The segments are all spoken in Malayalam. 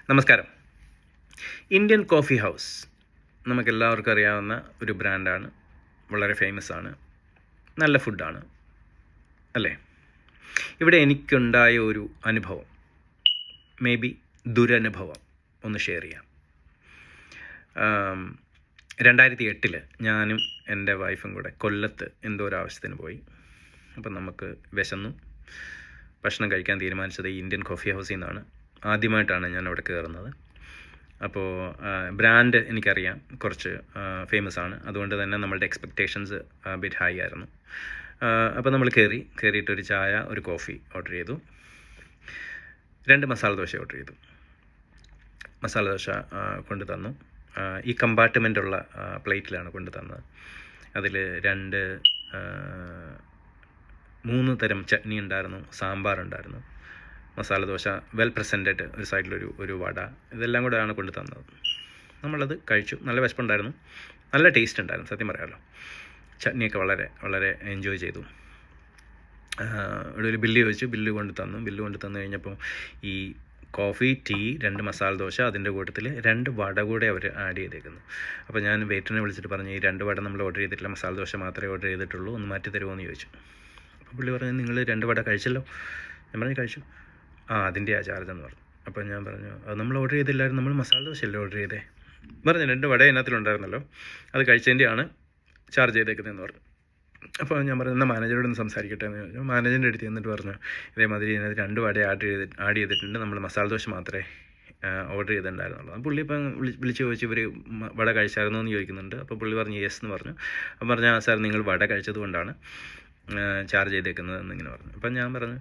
നമസ്കാരം. ഇന്ത്യൻ കോഫി ഹൗസ് നമുക്കെല്ലാവർക്കും അറിയാവുന്ന ഒരു ബ്രാൻഡാണ്. വളരെ ഫേമസ് ആണ്. നല്ല ഫുഡാണ് അല്ലേ? ഇവിടെ എനിക്കുണ്ടായ ഒരു അനുഭവം, മേ ബി ദുരനുഭവം, ഒന്ന് ഷെയർ ചെയ്യാം. 2008 ഞാനും എൻ്റെ വൈഫും കൂടെ കൊല്ലത്ത് എന്തോ ഒരു ആവശ്യത്തിന് പോയി. അപ്പം നമുക്ക് വിശന്നു. ഭക്ഷണം കഴിക്കാൻ തീരുമാനിച്ചത് ഈ ഇന്ത്യൻ കോഫി ഹൗസിൽ നിന്നാണ്. ആദ്യമായിട്ടാണ് ഞാൻ അവിടെ കയറുന്നത്. അപ്പോൾ ബ്രാൻഡ് എനിക്കറിയാം, കുറച്ച് ഫേമസ് ആണ്. അതുകൊണ്ട് തന്നെ നമ്മളുടെ എക്സ്പെക്റ്റേഷൻസ് ബിറ്റ് ഹൈ ആയിരുന്നു. അപ്പോൾ നമ്മൾ കയറിയിട്ടൊരു ചായ, ഒരു കോഫി ഓർഡർ ചെയ്തു. 2 മസാല ദോശ ഓർഡർ ചെയ്തു. മസാല ദോശ കൊണ്ടു തന്നു. ഈ കമ്പാർട്ട്മെൻറ്റുള്ള പ്ലേറ്റിലാണ് കൊണ്ടു തന്നത്. അതിൽ 3 തരം ചട്നി ഉണ്ടായിരുന്നു, സാമ്പാറുണ്ടായിരുന്നു, മസാല ദോശ വെൽ പ്രസൻറ്റഡ്, ഒരു സൈഡിലൊരു വട, ഇതെല്ലാം കൂടെയാണ് കൊണ്ടു തന്നത്. നമ്മളത് കഴിച്ചു. നല്ല വിശപ്പുണ്ടായിരുന്നു, നല്ല ടേസ്റ്റ് ഉണ്ടായിരുന്നു, സത്യം പറയാമല്ലോ. ചട്നിയൊക്കെ വളരെ വളരെ എൻജോയ് ചെയ്തു. ഇവിടെ ഒരു ബില്ല് ചോദിച്ചു. ബില്ല് കൊണ്ടു തന്നു കഴിഞ്ഞപ്പോൾ ഈ കോഫി, ടീ, 2 മസാല ദോശ, അതിൻ്റെ കൂട്ടത്തിൽ 2 വട കൂടെ അവർ ആഡ് ചെയ്തേക്കുന്നു. അപ്പോൾ ഞാൻ വെയിറ്ററിനെ വിളിച്ചിട്ട് പറഞ്ഞു, ഈ 2 വട നമ്മൾ ഓർഡർ ചെയ്തിട്ടില്ല, മസാല ദോശ മാത്രമേ ഓർഡർ ചെയ്തിട്ടുള്ളൂ, ഒന്ന് മാറ്റി തരുമോ എന്ന് ചോദിച്ചു. അപ്പോൾ പുള്ളി പറഞ്ഞു, നിങ്ങൾ 2 വട കഴിച്ചല്ലോ. ഞാൻ പറഞ്ഞു, കഴിച്ചു. അതിൻ്റെ ചാർജ് എന്ന് പറഞ്ഞു. അപ്പോൾ ഞാൻ പറഞ്ഞു, അത് നമ്മൾ ഓർഡർ ചെയ്തില്ലായിരുന്നു, നമ്മൾ മസാല ദോശയല്ലേ ഓർഡർ ചെയ്തേ. പറഞ്ഞു, 2 വട അതിനകത്തിലുണ്ടായിരുന്നല്ലോ, അത് കഴിച്ചതിൻ്റെയാണ് ചാർജ് ചെയ്തേക്കുന്നതെന്ന് പറഞ്ഞു. അപ്പോൾ ഞാൻ പറഞ്ഞു, എന്നാൽ മാനേജറോടൊന്ന് സംസാരിക്കട്ടെ എന്ന് ചോദിച്ചു. മാനേജറിൻ്റെ അടുത്ത് എന്നിട്ട് പറഞ്ഞു, ഇതേമാതിരി ഇതിനകത്ത് 2 വട ആഡ് ചെയ്തിട്ടുണ്ട്, നമ്മൾ മസാല ദോശ മാത്രമേ ഓർഡർ ചെയ്തിട്ടുണ്ടായിരുന്നുള്ളൂ. പുള്ളി ഇപ്പം വിളിച്ച് ചോദിച്ചു, ഇവർ വട കഴിച്ചായിരുന്നോ എന്ന് ചോദിക്കുന്നുണ്ട്. അപ്പോൾ പുള്ളി പറഞ്ഞു യെസ് എന്ന് പറഞ്ഞു. അപ്പം പറഞ്ഞു, സാർ നിങ്ങൾ വട കഴിച്ചത് കൊണ്ടാണ് ചാർജ് ചെയ്തേക്കുന്നത് എന്നിങ്ങനെ പറഞ്ഞു. അപ്പം ഞാൻ പറഞ്ഞു,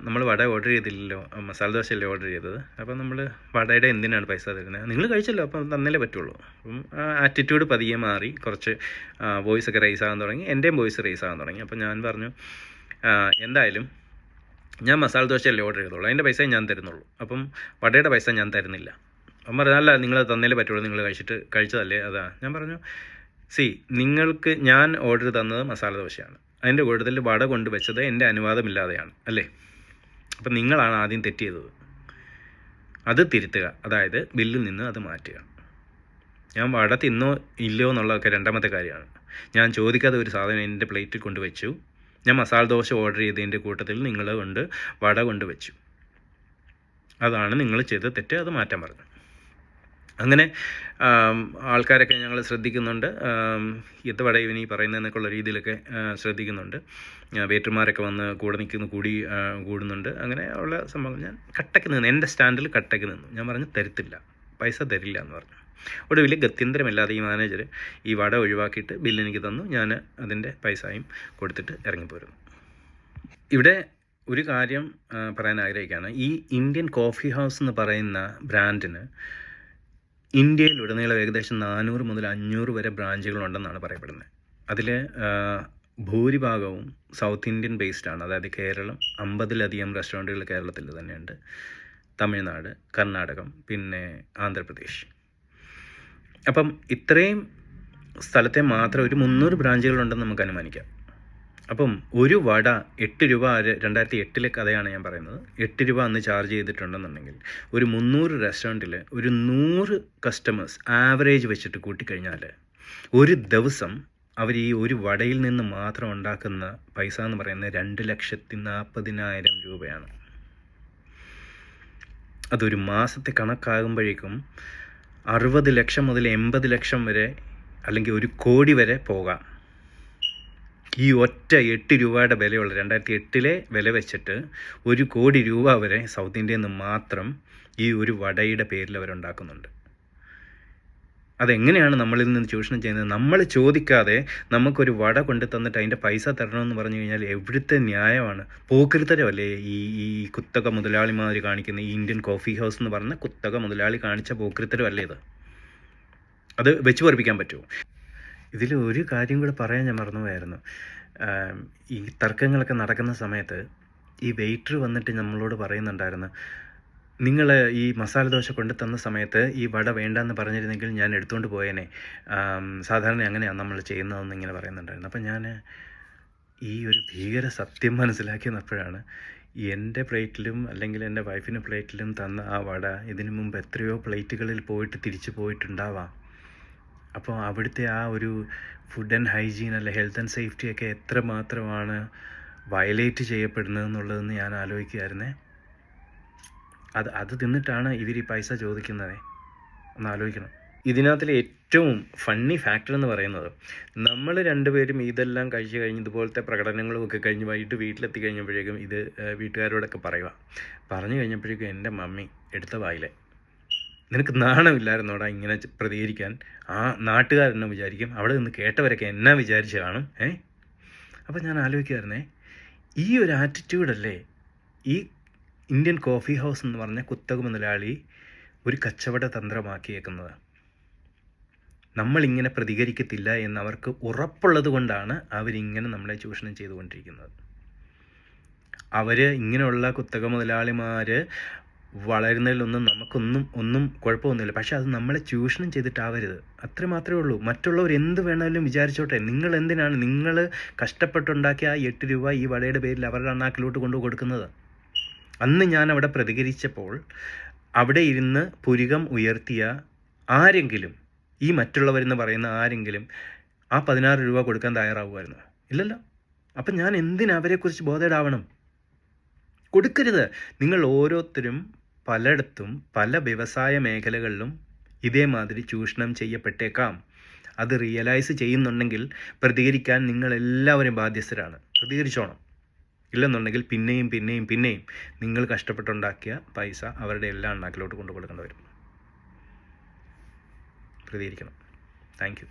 നമ്മൾ വട ഓർഡർ ചെയ്തില്ലല്ലോ, മസാല ദോശയല്ലേ ഓർഡർ ചെയ്തത്, അപ്പം നമ്മൾ വടയുടെ എന്തിനാണ് പൈസ തരുന്നത്, നിങ്ങൾ കഴിച്ചല്ലോ, അപ്പം തന്നല്ലേ പറ്റുള്ളൂ. അപ്പം ആറ്റിറ്റ്യൂഡ് പതിയെ മാറി, കുറച്ച് വോയിസൊക്കെ റേസ് ആകാൻ തുടങ്ങി, എൻ്റെയും വോയിസ് റേസ് ആകാൻ തുടങ്ങി. അപ്പം ഞാൻ പറഞ്ഞു, എന്തായാലും ഞാൻ മസാല ദോശയല്ലേ ഓർഡർ ചെയ്തോളൂ, അതിൻ്റെ പൈസ ഞാൻ തരുന്നുള്ളൂ, അപ്പം വടയുടെ പൈസ ഞാൻ തരുന്നില്ല. അപ്പം പറഞ്ഞു, അല്ല നിങ്ങൾ തന്നല്ലേ പറ്റുള്ളൂ, നിങ്ങൾ കഴിച്ചതല്ലേ. അതാ ഞാൻ പറഞ്ഞു, നിങ്ങൾക്ക് ഞാൻ ഓർഡർ തന്നത് മസാല ദോശയാണ്, അതിൻ്റെ കൂട്ടത്തിൽ വട കൊണ്ടുവച്ചത് എൻ്റെ അനുവാദമില്ലാതെയാണ് അല്ലേ. അപ്പം നിങ്ങളാണ് ആദ്യം തെറ്റ് ചെയ്തത്, അത് തിരുത്തുക, അതായത് ബില്ലിൽ നിന്ന് അത് മാറ്റുക. ഞാൻ വട തിന്നോ ഇല്ലയോ എന്നുള്ളതൊക്കെ രണ്ടാമത്തെ കാര്യമാണ്. ഞാൻ ചോദിക്കാതെ ഒരു സാധനം എൻ്റെ പ്ലേറ്റിൽ കൊണ്ടുവച്ചു. ഞാൻ മസാല ദോശ ഓർഡർ ചെയ്തതിൻ്റെ കൂട്ടത്തിൽ നിങ്ങൾ വട കൊണ്ടുവച്ചു, അതാണ് നിങ്ങൾ ചെയ്ത തെറ്റ്, അത് മാറ്റാൻ പറഞ്ഞു. അങ്ങനെ ആൾക്കാരൊക്കെ ഞങ്ങൾ ശ്രദ്ധിക്കുന്നുണ്ട്, എന്ത് വട ഇവനീ പറയുന്നതെന്നൊക്കെ ഉള്ള രീതിയിലൊക്കെ ശ്രദ്ധിക്കുന്നുണ്ട്. വെയിറ്റർമാരൊക്കെ വന്ന് കൂടുന്നുണ്ട്. അങ്ങനെ ഉള്ള സംഭവം. ഞാൻ കട്ടക്ക് നിന്നു, എൻ്റെ സ്റ്റാൻഡിൽ കട്ടക്ക് നിന്നു. ഞാൻ പറഞ്ഞു, പൈസ തരില്ല എന്ന് പറഞ്ഞു. ഒടുവിൽ ഗത്യന്തരമില്ലാതെ ഈ മാനേജർ ഈ വട ഒഴിവാക്കിയിട്ട് ബില്ല് എനിക്ക് തന്നു. ഞാൻ അതിൻ്റെ പൈസയും കൊടുത്തിട്ട് ഇറങ്ങിപ്പോരുന്നു. ഇവിടെ ഒരു കാര്യം പറയാൻ ആഗ്രഹിക്കുകയാണ്. ഈ ഇന്ത്യൻ കോഫി ഹൗസ് എന്ന് പറയുന്ന ബ്രാൻഡിന് ഇന്ത്യയിലുടനീളം ഏകദേശം 400 മുതൽ 500 വരെ ബ്രാഞ്ചുകളുണ്ടെന്നാണ് പറയപ്പെടുന്നത്. അതിൽ ഭൂരിഭാഗവും സൗത്ത് ഇന്ത്യൻ ബേസ്ഡ് ആണ്. അതായത് കേരളം, 50ലധികം റെസ്റ്റോറൻറ്റുകൾ കേരളത്തിൽ തന്നെയുണ്ട്, തമിഴ്നാട്, കർണാടകം, പിന്നെ ആന്ധ്രാപ്രദേശ്. അപ്പം ഇത്രയും സ്ഥലത്തെ മാത്രം ഒരു 300 ബ്രാഞ്ചുകളുണ്ടെന്ന് നമുക്ക് അനുമാനിക്കാം. അപ്പം ഒരു വട 8 രൂപ, 2008 കഥയാണ് ഞാൻ പറയുന്നത്, 8 രൂപ അന്ന് ചാർജ് ചെയ്തിട്ടുണ്ടെന്നുണ്ടെങ്കിൽ ഒരു 300 റെസ്റ്റോറൻറ്റിൽ ഒരു 100 കസ്റ്റമേഴ്സ് ആവറേജ് വെച്ചിട്ട് കൂട്ടിക്കഴിഞ്ഞാൽ ഒരു ദിവസം അവർ ഈ ഒരു വടയിൽ നിന്ന് മാത്രം ഉണ്ടാക്കുന്ന പൈസ എന്ന് പറയുന്നത് 2,40,000 രൂപയാണ്. അതൊരു മാസത്തെ കണക്കാകുമ്പോഴേക്കും 60 ലക്ഷം മുതൽ 80 ലക്ഷം വരെ, അല്ലെങ്കിൽ 1 കോടി വരെ പോകാം. ഈ ഒറ്റ 8 രൂപയുടെ വിലയുള്ള 2008 വില വെച്ചിട്ട് 1 കോടി രൂപ വരെ സൗത്ത് ഇന്ത്യയിൽ നിന്ന് മാത്രം ഈ ഒരു വടയുടെ പേരിൽ അവരുണ്ടാക്കുന്നുണ്ട്. അതെങ്ങനെയാണ് നമ്മളിൽ നിന്ന് ചൂഷണം ചെയ്യുന്നത്? നമ്മൾ ചോദിക്കാതെ നമുക്കൊരു വട കൊണ്ടു തന്നിട്ട് അതിൻ്റെ പൈസ തരണമെന്ന് പറഞ്ഞു കഴിഞ്ഞാൽ എവിടുത്തെ ന്യായമാണ്? പോക്കരുത്തരമല്ലേ ഈ കുത്തക മുതലാളിമാർ കാണിക്കുന്ന ഈ ഇന്ത്യൻ കോഫി ഹൗസ് എന്ന് പറഞ്ഞ കുത്തക മുതലാളി കാണിച്ച പോക്കരുത്തരമല്ലേ ഇത്? അത് വെച്ച് പറപ്പിക്കാൻ പറ്റുമോ? ഇതിൽ ഒരു കാര്യം കൂടെ പറയാൻ ഞാൻ മറന്നുപോയായിരുന്നു. ഈ തർക്കങ്ങളൊക്കെ നടക്കുന്ന സമയത്ത് ഈ വെയിറ്റർ വന്നിട്ട് നമ്മളോട് പറയുന്നുണ്ടായിരുന്നു, നിങ്ങൾ ഈ മസാല ദോശ കൊണ്ടു തന്ന സമയത്ത് ഈ വട വേണ്ടെന്ന് പറഞ്ഞിരുന്നെങ്കിൽ ഞാൻ എടുത്തുകൊണ്ട് പോയേനെ, സാധാരണ അങ്ങനെയാണ് നമ്മൾ ചെയ്യുന്നതെന്ന് ഇങ്ങനെ പറയുന്നുണ്ടായിരുന്നു. അപ്പം ഞാൻ ഈ ഒരു ഭീകര സത്യം മനസ്സിലാക്കിയപ്പോഴാണ് എൻ്റെ പ്ലേറ്റിലും അല്ലെങ്കിൽ എൻ്റെ വൈഫിൻ്റെ പ്ലേറ്റിലും തന്ന ആ വട ഇതിനു മുമ്പ് എത്രയോ പ്ലേറ്റുകളിൽ പോയിട്ട് തിരിച്ചു പോയിട്ടുണ്ടാവാം. അപ്പോൾ അവിടുത്തെ ആ ഒരു ഫുഡ് ആൻഡ് ഹൈജീൻ അല്ല ഹെൽത്ത് ആൻഡ് സേഫ്റ്റി ഒക്കെ എത്രമാത്രമാണ് വയലേറ്റ് ചെയ്യപ്പെടുന്നതെന്നുള്ളതെന്ന് ഞാൻ ആലോചിക്കുമായിരുന്നേ. അത് തിന്നിട്ടാണ് ഇവർ ഈ പൈസ ചോദിക്കുന്നത്. ഒന്ന് ആലോചിക്കണം. ഇതിനകത്തിലെ ഏറ്റവും ഫണ്ണി ഫാക്ടർ എന്ന് പറയുന്നത്, നമ്മൾ രണ്ടുപേരും ഇതെല്ലാം കഴിച്ച് കഴിഞ്ഞ് ഇതുപോലത്തെ പ്രകടനങ്ങളും ഒക്കെ കഴിഞ്ഞ് വൈകിട്ട് വീട്ടിലെത്തി കഴിഞ്ഞപ്പോഴേക്കും ഇത് വീട്ടുകാരോടൊക്കെ പറഞ്ഞു കഴിഞ്ഞപ്പോഴേക്കും എൻ്റെ മമ്മി എടുത്ത വായിലെ, നിനക്ക് നാണമില്ലായിരുന്നോടാ ഇങ്ങനെ പ്രതികരിക്കാൻ? ആ നാട്ടുകാരെന്നെ വിചാരിക്കും, അവിടെ നിന്ന് കേട്ടവരൊക്കെ എന്നാ വിചാരിച്ച് കാണും. അപ്പോൾ ഞാൻ ആലോചിക്കുമായിരുന്നേ, ഈ ഒരു ആറ്റിറ്റ്യൂഡല്ലേ ഈ ഇന്ത്യൻ കോഫി ഹൗസ് എന്ന് പറഞ്ഞ കുത്തക മുതലാളി ഒരു കച്ചവട തന്ത്രമാക്കിയേക്കുന്നത്. നമ്മളിങ്ങനെ പ്രതികരിക്കത്തില്ല എന്നവർക്ക് ഉറപ്പുള്ളത് കൊണ്ടാണ് അവരിങ്ങനെ നമ്മളെ ചൂഷണം ചെയ്തുകൊണ്ടിരിക്കുന്നത്. അവർ ഇങ്ങനെയുള്ള കുത്തക മുതലാളിമാർ വളരുന്നതിലൊന്നും ഒന്നും കുഴപ്പമൊന്നുമില്ല. പക്ഷെ അത് നമ്മളെ ചൂഷണം ചെയ്തിട്ടാവരുത്, അത്ര മാത്രമേ ഉള്ളൂ. മറ്റുള്ളവർ എന്ത് വേണമെങ്കിലും വിചാരിച്ചോട്ടെ. നിങ്ങൾ എന്തിനാണ് നിങ്ങൾ കഷ്ടപ്പെട്ടുണ്ടാക്കിയ ആ 8 രൂപ ഈ വടയുടെ പേരിൽ അവരുടെ അണ്ണാക്കിലോട്ട് കൊണ്ടു കൊടുക്കുന്നത്? അന്ന് ഞാൻ അവിടെ പ്രതികരിച്ചപ്പോൾ അവിടെ ഇരുന്ന് പുരികം ഉയർത്തിയ ആരെങ്കിലും, ഈ മറ്റുള്ളവരെന്ന് പറയുന്ന ആരെങ്കിലും ആ 16 രൂപ കൊടുക്കാൻ തയ്യാറാവുമായിരുന്നു? ഇല്ലല്ലോ. അപ്പം ഞാൻ എന്തിന് അവരെക്കുറിച്ച് ബോധേഡാവണം? കൊടുക്കരുത്. നിങ്ങൾ ഓരോരുത്തരും പലയിടത്തും പല വ്യവസായ മേഖലകളിലും ഇതേമാതിരി ചൂഷണം ചെയ്യപ്പെട്ടേക്കാം. അത് റിയലൈസ് ചെയ്യുന്നുണ്ടെങ്കിൽ പ്രതികരിക്കാൻ നിങ്ങളെല്ലാവരും ബാധ്യസ്ഥരാണ്. പ്രതികരിച്ചോണം. ഇല്ലെന്നുണ്ടെങ്കിൽ പിന്നെയും നിങ്ങൾ കഷ്ടപ്പെട്ടുണ്ടാക്കിയ പൈസ അവരുടെ എല്ലാ അണ്ണാക്കിലോട്ട് കൊണ്ടു കൊടുക്കേണ്ടി വരും. പ്രതികരിക്കണം. Thank U.